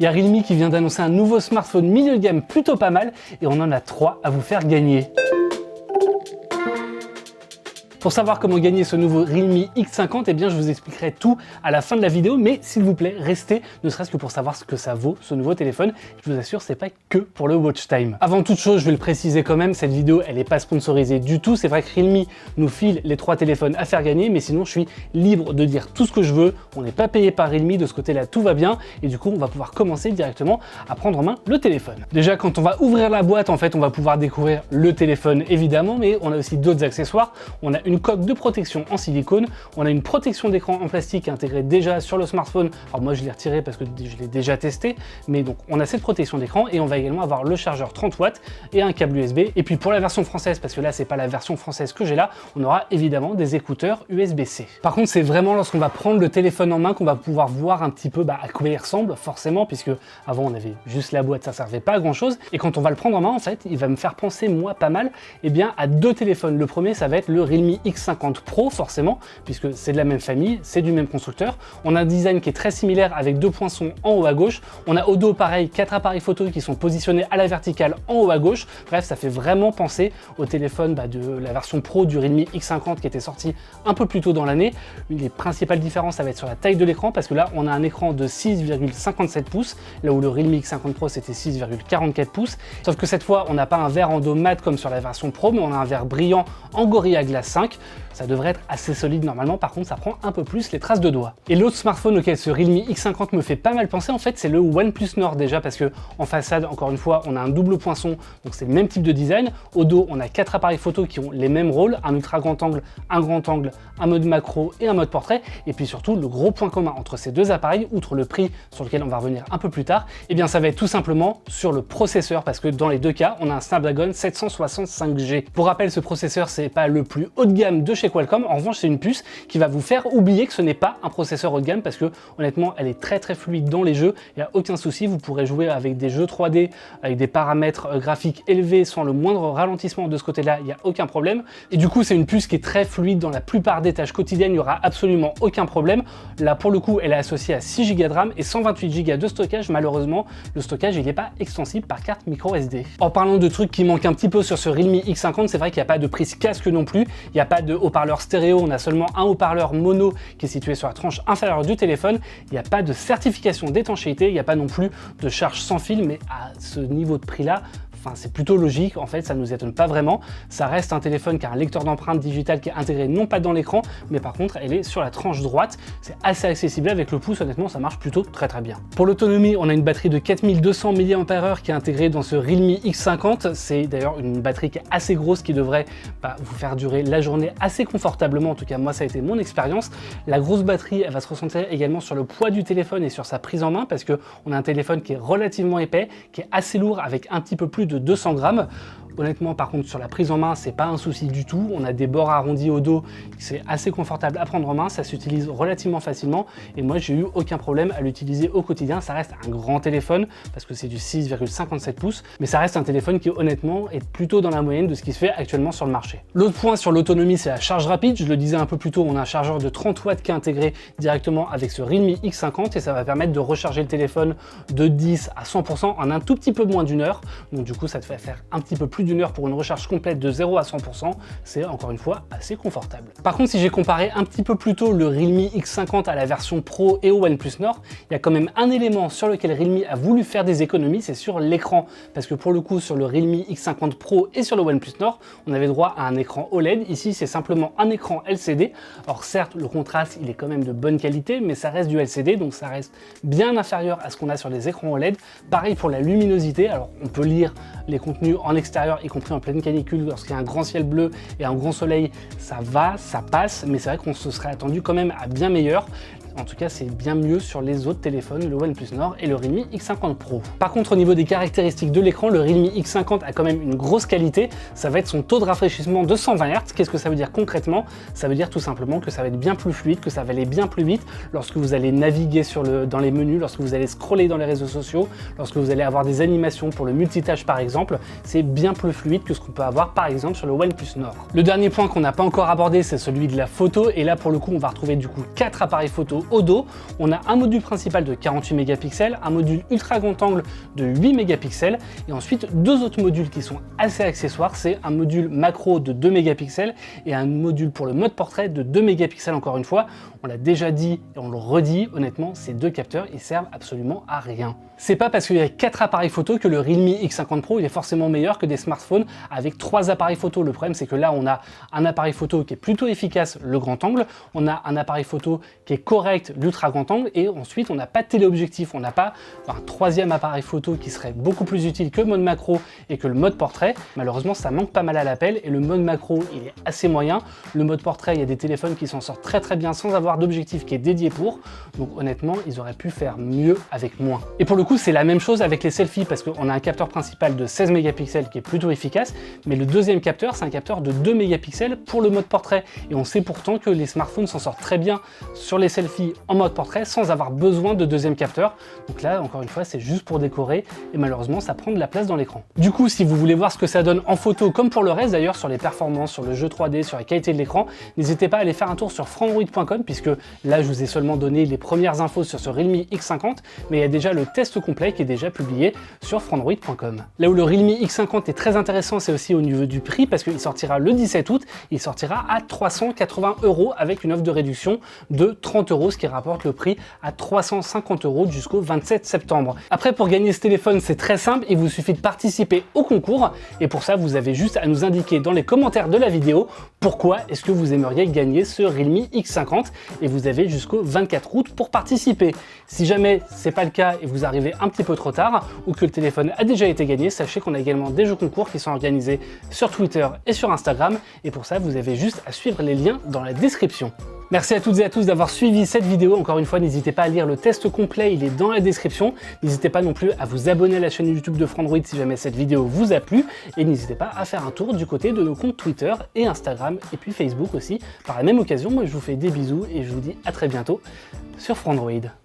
Il y a Realme qui vient d'annoncer un nouveau smartphone milieu de gamme plutôt pas mal et on en a 3 à vous faire gagner. Pour savoir comment gagner ce nouveau Realme X50, eh bien je vous expliquerai tout à la fin de la vidéo, mais s'il vous plaît, restez, ne serait-ce que pour savoir ce que ça vaut, ce nouveau téléphone. Je vous assure, c'est pas que pour le watch time. Avant toute chose, je vais le préciser quand même, cette vidéo, elle n'est pas sponsorisée du tout. C'est vrai que Realme nous file les 3 téléphones à faire gagner, mais sinon je suis libre de dire tout ce que je veux. On n'est pas payé par Realme, de ce côté-là, tout va bien. Et du coup, on va pouvoir commencer directement à prendre en main le téléphone. Déjà, quand on va ouvrir la boîte, en fait, on va pouvoir découvrir le téléphone, évidemment, mais on a aussi d'autres accessoires. On a une coque de protection en silicone, on a une protection d'écran en plastique intégrée déjà sur le smartphone. Alors moi je l'ai retiré parce que je l'ai déjà testé, mais donc on a cette protection d'écran et on va également avoir le chargeur 30 watts et un câble USB. Et puis pour la version française, parce que là c'est pas la version française que j'ai là, on aura évidemment des écouteurs USB-C. Par contre c'est vraiment lorsqu'on va prendre le téléphone en main qu'on va pouvoir voir un petit peu à quoi il ressemble, forcément, puisque avant on avait juste la boîte, ça servait pas à grand chose. Et quand on va le prendre en main, en fait, il va me faire penser moi pas mal à 2 téléphones. Le premier ça va être le Realme X50 Pro, forcément, puisque c'est de la même famille, c'est du même constructeur. On a un design qui est très similaire avec 2 poinçons en haut à gauche. On a au dos pareil 4 appareils photo qui sont positionnés à la verticale en haut à gauche. Bref, ça fait vraiment penser au téléphone de la version Pro du Realme X50 qui était sorti un peu plus tôt dans l'année. Une des principales différences, ça va être sur la taille de l'écran, parce que là on a un écran de 6,57 pouces, là où le Realme X50 Pro c'était 6,44 pouces. Sauf que cette fois on n'a pas un verre en dos mat comme sur la version Pro, mais on a un verre brillant en Gorilla Glass 5. Ça devrait être assez solide normalement, par contre ça prend un peu plus les traces de doigts. Et l'autre smartphone auquel ce Realme X50 me fait pas mal penser, en fait, c'est le OnePlus Nord déjà, parce que en façade, encore une fois, on a un double poinçon, donc c'est le même type de design. Au dos, on a 4 appareils photo qui ont les mêmes rôles, un ultra grand angle, un mode macro et un mode portrait. Et puis surtout, le gros point commun entre ces 2 appareils, outre le prix sur lequel on va revenir un peu plus tard, eh bien ça va être tout simplement sur le processeur, parce que dans les 2 cas, on a un Snapdragon 765G. Pour rappel, ce processeur, c'est pas le plus haut de gamme de chez Qualcomm. En revanche, c'est une puce qui va vous faire oublier que ce n'est pas un processeur haut de gamme, parce que honnêtement, elle est très fluide dans les jeux. Il n'y a aucun souci, vous pourrez jouer avec des jeux 3D, avec des paramètres graphiques élevés sans le moindre ralentissement de ce côté-là, il n'y a aucun problème. Et du coup, c'est une puce qui est très fluide dans la plupart des tâches quotidiennes, il n'y aura absolument aucun problème. Là, pour le coup, elle est associée à 6 Go de RAM et 128 Go de stockage. Malheureusement, le stockage, il n'est pas extensible par carte micro SD. En parlant de trucs qui manquent un petit peu sur ce Realme X50, c'est vrai qu'il n'y a pas de prise casque non plus, il n'y a pas de haut-parleur stéréo, on a seulement un haut-parleur mono qui est situé sur la tranche inférieure du téléphone. Il n'y a pas de certification d'étanchéité, il n'y a pas non plus de charge sans fil, mais à ce niveau de prix là, c'est plutôt logique, en fait, ça ne nous étonne pas vraiment. Ça reste un téléphone qui a un lecteur d'empreintes digitales qui est intégré non pas dans l'écran, mais par contre, elle est sur la tranche droite. C'est assez accessible avec le pouce, honnêtement, ça marche plutôt très bien. Pour l'autonomie, on a une batterie de 4200 mAh qui est intégrée dans ce Realme X50. C'est d'ailleurs une batterie qui est assez grosse, qui devrait vous faire durer la journée assez confortablement. En tout cas, moi, ça a été mon expérience. La grosse batterie, elle va se ressentir également sur le poids du téléphone et sur sa prise en main, parce qu'on a un téléphone qui est relativement épais, qui est assez lourd, avec un petit peu plus de 200 grammes. Honnêtement, par contre, sur la prise en main, c'est pas un souci du tout. On a des bords arrondis au dos, c'est assez confortable à prendre en main, ça s'utilise relativement facilement et moi, j'ai eu aucun problème à l'utiliser au quotidien. Ça reste un grand téléphone parce que c'est du 6,57 pouces, mais ça reste un téléphone qui, honnêtement, est plutôt dans la moyenne de ce qui se fait actuellement sur le marché. L'autre point sur l'autonomie, c'est la charge rapide. Je le disais un peu plus tôt, on a un chargeur de 30 watts qui est intégré directement avec ce Realme X50 et ça va permettre de recharger le téléphone de 10 à 100% en un tout petit peu moins d'une heure. Donc du coup, ça te fait faire un petit peu plus d'une heure pour une recharge complète de 0 à 100%, c'est encore une fois assez confortable. Par contre, si j'ai comparé un petit peu plus tôt le Realme X50 à la version Pro et au OnePlus Nord, il y a quand même un élément sur lequel Realme a voulu faire des économies, c'est sur l'écran. Parce que pour le coup, sur le Realme X50 Pro et sur le OnePlus Nord, on avait droit à un écran OLED. Ici, c'est simplement un écran LCD. Alors certes, le contraste, il est quand même de bonne qualité, mais ça reste du LCD, donc ça reste bien inférieur à ce qu'on a sur les écrans OLED. Pareil pour la luminosité, alors on peut lire les contenus en extérieur, y compris en pleine canicule, lorsqu'il y a un grand ciel bleu et un grand soleil, ça va, ça passe, mais c'est vrai qu'on se serait attendu quand même à bien meilleur. En tout cas, c'est bien mieux sur les autres téléphones, le OnePlus Nord et le Realme X50 Pro. Par contre, au niveau des caractéristiques de l'écran, le Realme X50 a quand même une grosse qualité. Ça va être son taux de rafraîchissement de 120 Hz. Qu'est-ce que ça veut dire concrètement? Ça veut dire tout simplement que ça va être bien plus fluide, que ça va aller bien plus vite lorsque vous allez naviguer dans les menus, lorsque vous allez scroller dans les réseaux sociaux, lorsque vous allez avoir des animations pour le multitâche par exemple. C'est bien plus fluide que ce qu'on peut avoir par exemple sur le OnePlus Nord. Le dernier point qu'on n'a pas encore abordé, c'est celui de la photo. Et là, pour le coup, on va retrouver du coup 4 appareils photo photo au dos. On a un module principal de 48 mégapixels, un module ultra grand angle de 8 mégapixels et ensuite deux autres modules qui sont assez accessoires. C'est un module macro de 2 mégapixels et un module pour le mode portrait de 2 mégapixels encore une fois. On l'a déjà dit et on le redit, honnêtement, ces deux capteurs, ils servent absolument à rien. C'est pas parce qu'il y a 4 appareils photo que le Realme X50 Pro il est forcément meilleur que des smartphones avec 3 appareils photo. Le problème c'est que là on a un appareil photo qui est plutôt efficace, le grand angle, on a un appareil photo qui est correct, l'ultra grand angle, et ensuite on n'a pas de téléobjectif, on n'a pas un troisième appareil photo qui serait beaucoup plus utile que le mode macro et que le mode portrait. Malheureusement ça manque pas mal à l'appel et le mode macro il est assez moyen. Le mode portrait, il y a des téléphones qui s'en sortent très bien sans avoir d'objectif qui est dédié pour, donc honnêtement ils auraient pu faire mieux avec moins. Et pour le coup c'est la même chose avec les selfies parce qu'on a un capteur principal de 16 mégapixels qui est plutôt efficace, mais le deuxième capteur c'est un capteur de 2 mégapixels pour le mode portrait, et on sait pourtant que les smartphones s'en sortent très bien sur les selfies en mode portrait sans avoir besoin de deuxième capteur. Donc là encore une fois c'est juste pour décorer et malheureusement ça prend de la place dans l'écran. Du coup si vous voulez voir ce que ça donne en photo comme pour le reste d'ailleurs, sur les performances, sur le jeu 3D, sur la qualité de l'écran, n'hésitez pas à aller faire un tour sur frandroid.com puisque là je vous ai seulement donné les premières infos sur ce Realme X50, mais il y a déjà le test complet qui est déjà publié sur frandroid.com. Là où le Realme X50 est très intéressant, c'est aussi au niveau du prix parce qu'il sortira le 17 août, il sortira à 380 € avec une offre de réduction de 30 €, ce qui rapporte le prix à 350 € jusqu'au 27 septembre. Après pour gagner ce téléphone c'est très simple, il vous suffit de participer au concours et pour ça vous avez juste à nous indiquer dans les commentaires de la vidéo pourquoi est-ce que vous aimeriez gagner ce Realme X50 et vous avez jusqu'au 24 août pour participer. Si jamais c'est pas le cas et vous arrivez un petit peu trop tard ou que le téléphone a déjà été gagné, sachez qu'on a également des jeux concours qui sont organisés sur Twitter et sur Instagram et pour ça vous avez juste à suivre les liens dans la description. Merci à toutes et à tous d'avoir suivi cette vidéo. Encore une fois, n'hésitez pas à lire le test complet, il est dans la description. N'hésitez pas non plus à vous abonner à la chaîne YouTube de Frandroid si jamais cette vidéo vous a plu. Et n'hésitez pas à faire un tour du côté de nos comptes Twitter et Instagram et puis Facebook aussi. Par la même occasion, moi je vous fais des bisous et je vous dis à très bientôt sur Frandroid.